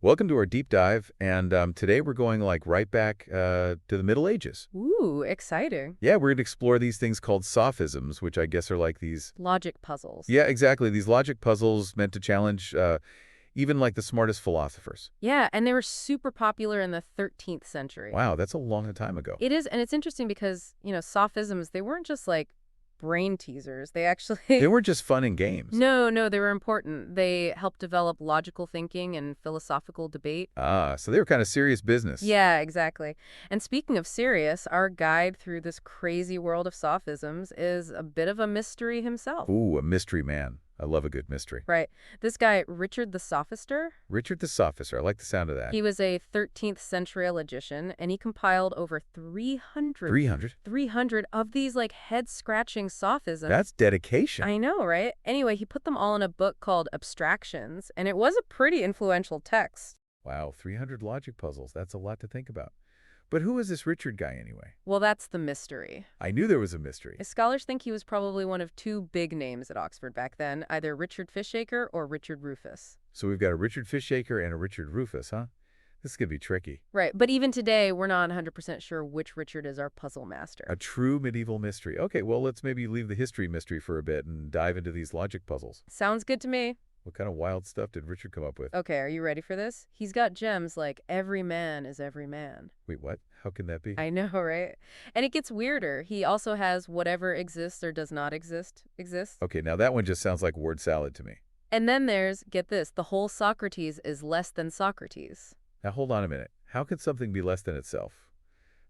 Welcome to our deep dive, and today we're going like right back to the Middle Ages. Ooh, exciting. Yeah, we're going to explore these things called sophisms, which I guess are like these... Logic puzzles. Yeah, exactly. These logic puzzles meant to challenge even like the smartest philosophers. Yeah, and they were super popular in the 13th century. Wow, that's a long time ago. It is, and it's interesting because, sophisms, they weren't just like brain teasers. They They actually... weren't just fun and games. No, they were important. They helped develop logical thinking and philosophical debate. Ah, so they were kind of serious business. Yeah, exactly. And speaking of serious, our guide through this crazy world of sophisms is a bit of a mystery himself. Ooh, a mystery man. I love a good mystery. Right. This guy, Richard the Sophister, Richard the Sophister. I like the sound of that. he was a 13th century logician, and he compiled over 300? 300 of these like head-scratching sophisms. That's dedication. I know, right? Anyway, he put them all in a book called Abstractions, and it was a pretty influential text. Wow, 300 logic puzzles. That's a lot to think about. But who is this Richard guy anyway? Well, that's the mystery. I knew there was a mystery. Scholars think he was probably one of two big names at Oxford back then, either Richard Fishacre or Richard Rufus. So we've got a Richard Fishacre and a Richard Rufus, huh? This could be tricky. Right, but even today, we're not 100% sure which Richard is our puzzle master. A true medieval mystery. Okay, well, let's maybe leave the history mystery for a bit and dive into these logic puzzles. Sounds good to me. What kind of wild stuff did Richard come up with? Okay, are you ready for this? He's got gems like every man is every man. Wait, what? How can that be? I know, right? And it gets weirder. He also has whatever exists or does not exist exists. Okay, now that one just sounds like word salad to me. And then there's, get this, the whole Socrates is less than Socrates. Now hold on a minute. How can something be less than itself?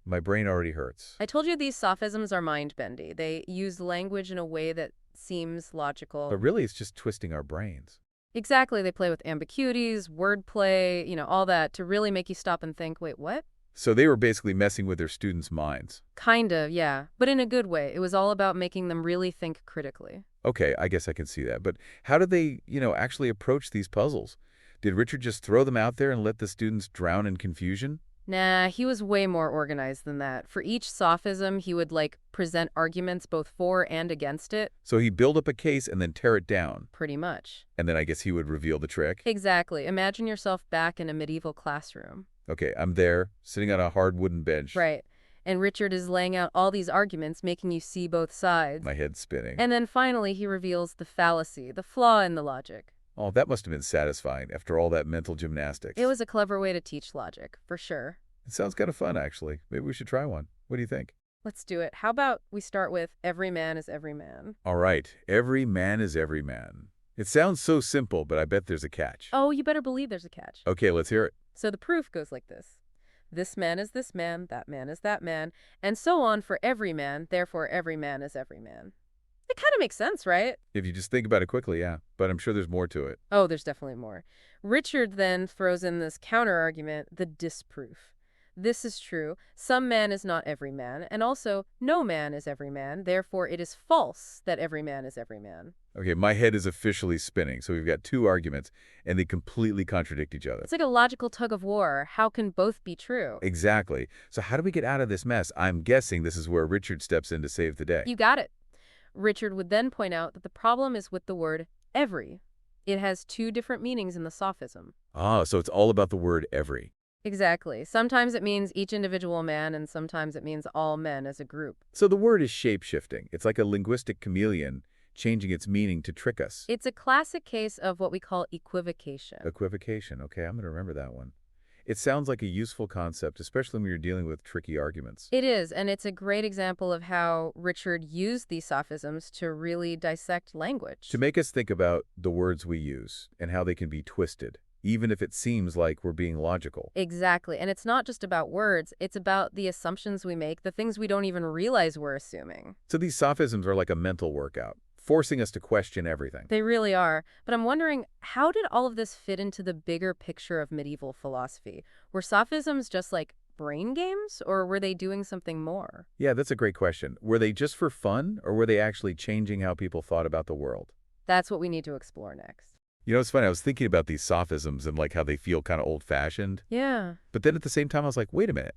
My brain already hurts. I told you these sophisms are mind-bendy. They use language in a way that seems logical. But really, it's just twisting our brains. Exactly. They play with ambiguities, wordplay, all that to really make you stop and think, wait, what? So they were basically messing with their students' minds. Kinda, yeah. But in a good way. It was all about making them really think critically. Okay, I guess I can see that. But how did they, actually approach these puzzles? Did Richard just throw them out there and let the students drown in confusion? Nah, he was way more organized than that. For each sophism, he would, present arguments both for and against it. So he'd build up a case and then tear it down. Pretty much. And then I guess he would reveal the trick. Exactly. Imagine yourself back in a medieval classroom. Okay, I'm there, sitting on a hard wooden bench. Right. And Richard is laying out all these arguments, making you see both sides. My head's spinning. And then finally, he reveals the fallacy, the flaw in the logic. Oh, that must have been satisfying after all that mental gymnastics. It was a clever way to teach logic, for sure. It sounds kind of fun, actually. Maybe we should try one. What do you think? Let's do it. How about we start with every man is every man? All right. Every man is every man. It sounds so simple, but I bet there's a catch. Oh, you better believe there's a catch. Okay, let's hear it. So the proof goes like this. This man is this man, that man is that man, and so on for every man, therefore every man is every man. It kind of makes sense, right? If you just think about it quickly, yeah. But I'm sure there's more to it. Oh, there's definitely more. Richard then throws in this counter-argument, the disproof. This is true. Some man is not every man, and also no man is every man. Therefore, it is false that every man is every man. Okay, my head is officially spinning. So we've got two arguments, and they completely contradict each other. It's like a logical tug of war. How can both be true? Exactly. So how do we get out of this mess? I'm guessing this is where Richard steps in to save the day. You got it. Richard would then point out that the problem is with the word every. It has two different meanings in the sophism. Ah, so it's all about the word every. Exactly. Sometimes it means each individual man, and sometimes it means all men as a group. So the word is shape-shifting. It's like a linguistic chameleon, changing its meaning to trick us. It's a classic case of what we call equivocation. Equivocation. Okay, I'm going to remember that one. It sounds like a useful concept, especially when you're dealing with tricky arguments. It is, and it's a great example of how Richard used these sophisms to really dissect language. To make us think about the words we use and how they can be twisted, even if it seems like we're being logical. Exactly, and it's not just about words, it's about the assumptions we make, the things we don't even realize we're assuming. So these sophisms are like a mental workout, forcing us to question everything. They really are. But I'm wondering, how did all of this fit into the bigger picture of medieval philosophy? Were sophisms just like brain games, or were they doing something more? Yeah, that's a great question. Were they just for fun, or were they actually changing how people thought about the world? That's what we need to explore next. It's funny. I was thinking about these sophisms and like how they feel kind of old-fashioned. Yeah. But then at the same time, I was like, wait a minute.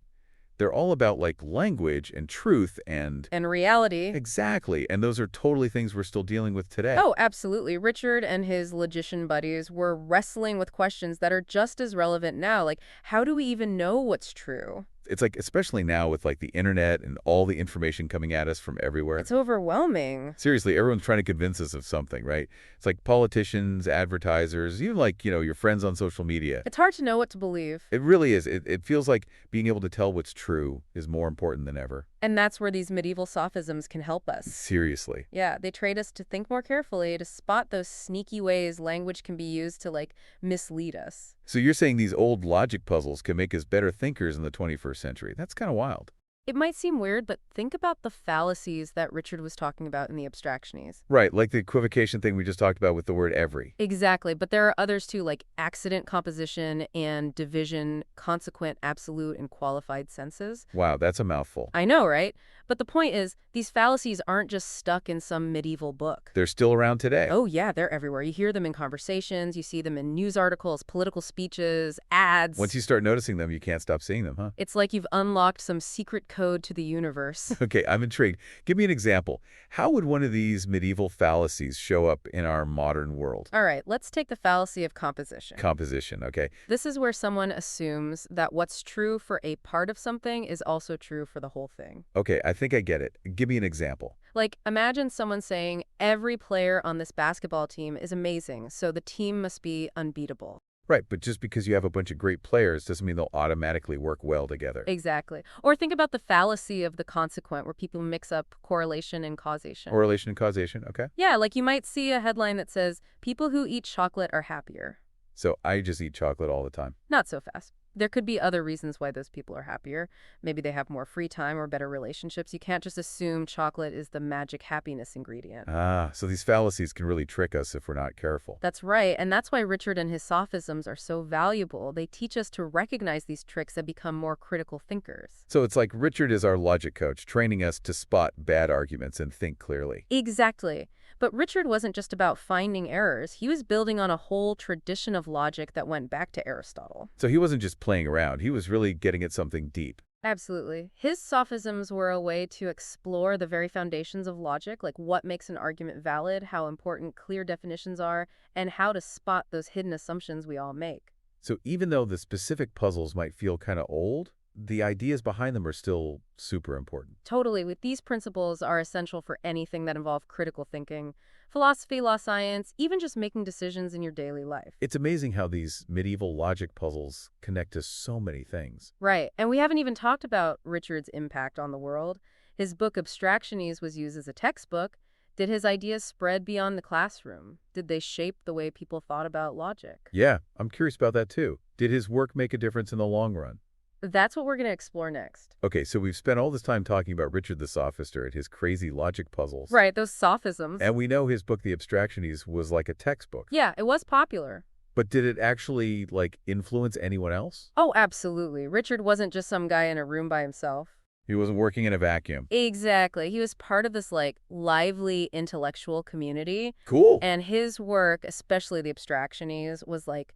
They're all about, like, language and truth and... And reality. Exactly, and those are totally things we're still dealing with today. Oh, absolutely. Richard and his logician buddies were wrestling with questions that are just as relevant now. Like, how do we even know what's true? It's like, especially now with, like, the internet and all the information coming at us from everywhere. It's overwhelming. Seriously, everyone's trying to convince us of something, right? It's like politicians, advertisers, even like, your friends on social media. It's hard to know what to believe. It really is. It feels like being able to tell what's true is more important than ever. And that's where these medieval sophisms can help us. Seriously. Yeah, they trade us to think more carefully, to spot those sneaky ways language can be used to, like, mislead us. So you're saying these old logic puzzles can make us better thinkers in the 21st century. That's kind of wild. It might seem weird, but think about the fallacies that Richard was talking about in the Abstractiones. Right, like the equivocation thing we just talked about with the word every. Exactly, but there are others too, like accident composition and division, consequent, absolute, and qualified senses. Wow, that's a mouthful. I know, right? But the point is, these fallacies aren't just stuck in some medieval book. They're still around today. Oh yeah, they're everywhere. You hear them in conversations, you see them in news articles, political speeches, ads. Once you start noticing them, you can't stop seeing them, huh? It's like you've unlocked some secret code to the universe. Okay, I'm intrigued. Give me an example. How would one of these medieval fallacies show up in our modern world? All right, let's take the fallacy of composition. Composition, okay. This is where someone assumes that what's true for a part of something is also true for the whole thing. Okay, I think I get it. Give me an example. Like, imagine someone saying, every player on this basketball team is amazing, so the team must be unbeatable. Right, but just because you have a bunch of great players doesn't mean they'll automatically work well together. Exactly. Or think about the fallacy of the consequent, where people mix up correlation and causation. Correlation and causation, okay. Yeah, like you might see a headline that says, people who eat chocolate are happier. So I just eat chocolate all the time. Not so fast. There could be other reasons why those people are happier. Maybe they have more free time or better relationships. You can't just assume chocolate is the magic happiness ingredient. Ah, so these fallacies can really trick us if we're not careful. That's right, and that's why Richard and his sophisms are so valuable. They teach us to recognize these tricks and become more critical thinkers. So it's like Richard is our logic coach, training us to spot bad arguments and think clearly. Exactly. But Richard wasn't just about finding errors. He was building on a whole tradition of logic that went back to Aristotle. So he wasn't just playing around, he was really getting at something deep. Absolutely. His sophisms were a way to explore the very foundations of logic, like what makes an argument valid, how important clear definitions are, and how to spot those hidden assumptions we all make. So even though the specific puzzles might feel kind of old, the ideas behind them are still super important. Totally. With these principles are essential for anything that involves critical thinking, philosophy, law, science, even just making decisions in your daily life. It's amazing how these medieval logic puzzles connect to so many things. Right. And we haven't even talked about Richard's impact on the world. His book Abstractiones was used as a textbook. Did his ideas spread beyond the classroom? Did they shape the way people thought about logic? Yeah, I'm curious about that too. Did his work make a difference in the long run? That's what we're going to explore next. Okay, so we've spent all this time talking about Richard the Sophister and his crazy logic puzzles. Right, those sophisms. And we know his book, The Abstractiones, was like a textbook. Yeah, it was popular. But did it actually, like, influence anyone else? Oh, absolutely. Richard wasn't just some guy in a room by himself. He wasn't working in a vacuum. Exactly. He was part of this, like, lively intellectual community. Cool. And his work, especially the Abstractiones, was like,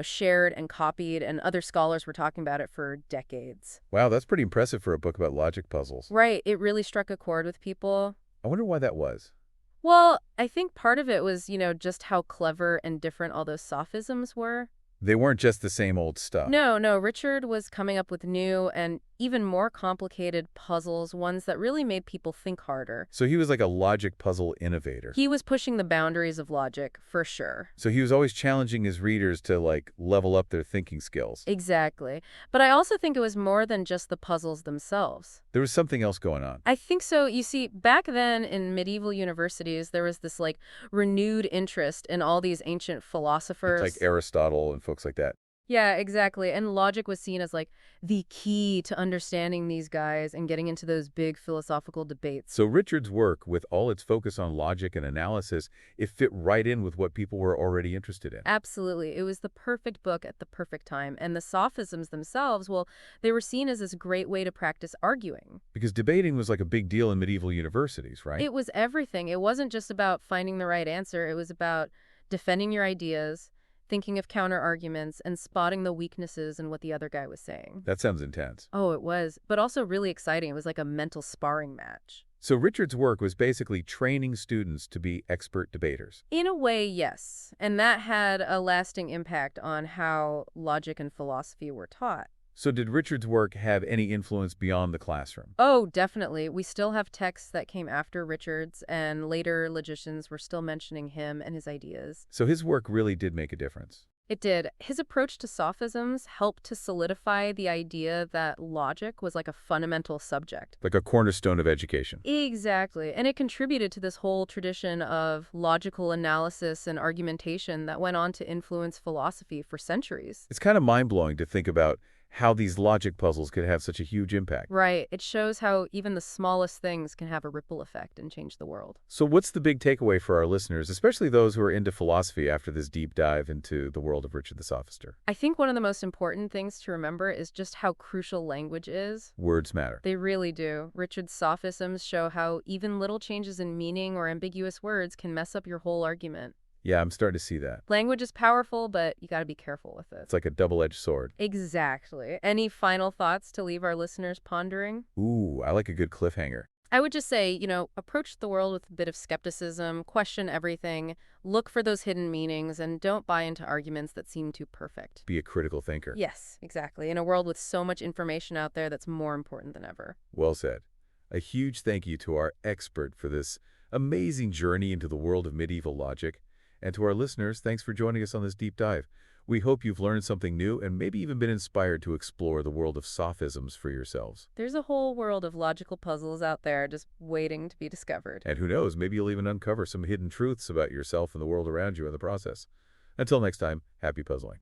shared and copied, and other scholars were talking about it for decades. Wow, that's pretty impressive for a book about logic puzzles. Right. It really struck a chord with people. I wonder why that was. Well, I think part of it was, just how clever and different all those sophisms were. They weren't just the same old stuff. No, Richard was coming up with new and even more complicated puzzles, ones that really made people think harder. So he was like a logic puzzle innovator. He was pushing the boundaries of logic, for sure. So he was always challenging his readers to, like, level up their thinking skills. Exactly. But I also think it was more than just the puzzles themselves. There was something else going on. I think so. You see, back then in medieval universities, there was this, like, renewed interest in all these ancient philosophers. It's like Aristotle and folks like that. Yeah, exactly. And logic was seen as, like, the key to understanding these guys and getting into those big philosophical debates. So Richard's work, with all its focus on logic and analysis, it fit right in with what people were already interested in. Absolutely. It was the perfect book at the perfect time. And the sophisms themselves, well, they were seen as this great way to practice arguing. Because debating was like a big deal in medieval universities, right? It was everything. It wasn't just about finding the right answer. It was about defending your ideas, thinking of counter-arguments and spotting the weaknesses in what the other guy was saying. That sounds intense. Oh, it was, but also really exciting. It was like a mental sparring match. So Richard's work was basically training students to be expert debaters. In a way, yes. And that had a lasting impact on how logic and philosophy were taught. So did Richard's work have any influence beyond the classroom? Oh, definitely. We still have texts that came after Richard's, and later logicians were still mentioning him and his ideas. So his work really did make a difference. It did. His approach to sophisms helped to solidify the idea that logic was like a fundamental subject. Like a cornerstone of education. Exactly. And it contributed to this whole tradition of logical analysis and argumentation that went on to influence philosophy for centuries. It's kind of mind-blowing to think about how these logic puzzles could have such a huge impact. Right. It shows how even the smallest things can have a ripple effect and change the world. So what's the big takeaway for our listeners, especially those who are into philosophy after this deep dive into the world of Richard the Sophister? I think one of the most important things to remember is just how crucial language is. Words matter. They really do. Richard's sophisms show how even little changes in meaning or ambiguous words can mess up your whole argument. Yeah, I'm starting to see that. Language is powerful, but you got to be careful with it. It's like a double-edged sword. Exactly. Any final thoughts to leave our listeners pondering? Ooh, I like a good cliffhanger. I would just say, approach the world with a bit of skepticism, question everything, look for those hidden meanings, and don't buy into arguments that seem too perfect. Be a critical thinker. Yes, exactly. In a world with so much information out there, that's more important than ever. Well said. A huge thank you to our expert for this amazing journey into the world of medieval logic. And to our listeners, thanks for joining us on this deep dive. We hope you've learned something new and maybe even been inspired to explore the world of sophisms for yourselves. There's a whole world of logical puzzles out there just waiting to be discovered. And who knows, maybe you'll even uncover some hidden truths about yourself and the world around you in the process. Until next time, happy puzzling.